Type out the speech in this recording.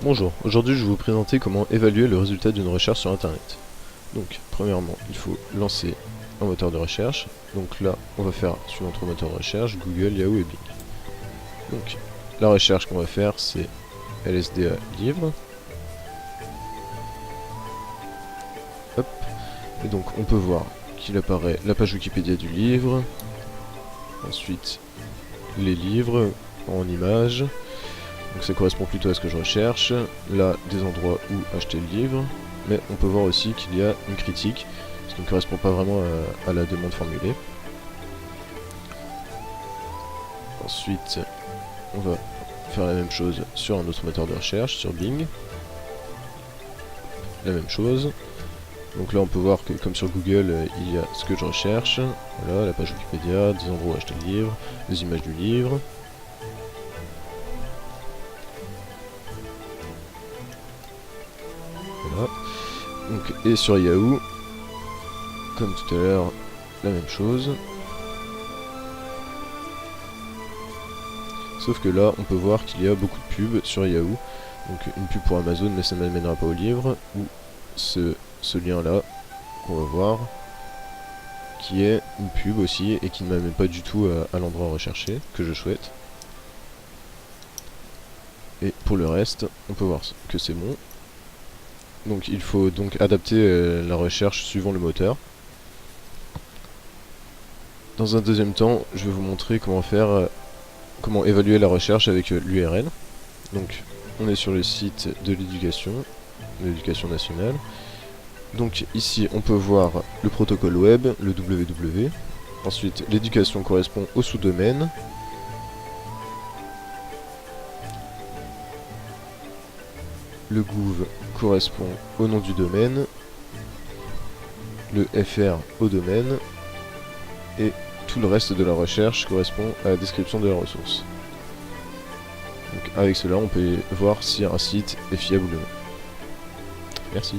Bonjour, aujourd'hui je vais vous présenter comment évaluer le résultat d'une recherche sur internet. Donc, premièrement, il faut lancer un moteur de recherche. Donc là, on va faire suivant trois moteurs de recherche, Google, Yahoo et Bing. Donc, la recherche qu'on va faire, c'est LSDA livre. Hop. Et donc, on peut voir qu'il apparaît la page Wikipédia du livre. Ensuite, les livres en images. Donc ça correspond plutôt à ce que je recherche. Là, des endroits où acheter le livre. Mais on peut voir aussi qu'il y a une critique, ce qui ne correspond pas vraiment à la demande formulée. Ensuite, on va faire la même chose sur un autre moteur de recherche, sur Bing. La même chose. Donc là, on peut voir que comme sur Google, il y a ce que je recherche. Voilà, la page Wikipédia, des endroits où acheter le livre, des images du livre. Voilà. Donc, et sur Yahoo, comme tout à l'heure, la même chose. Sauf que là, on peut voir qu'il y a beaucoup de pubs sur Yahoo. Donc une pub pour Amazon, mais ça ne m'amènera pas au livre. Ou ce lien-là, qu'on va voir, qui est une pub aussi, et qui ne m'amène pas du tout à l'endroit recherché, que je souhaite. Et pour le reste, on peut voir que c'est bon. Donc il faut donc adapter la recherche suivant le moteur. Dans un deuxième temps, je vais vous montrer comment évaluer la recherche avec l'URL. Donc on est sur le site de l'éducation nationale. Donc ici on peut voir le protocole web, le www. Ensuite l'éducation correspond au sous-domaine. Le gouv correspond au nom du domaine. Le fr au domaine. Et tout le reste de la recherche correspond à la description de la ressource. Donc avec cela, on peut voir si un site est fiable ou non. Merci.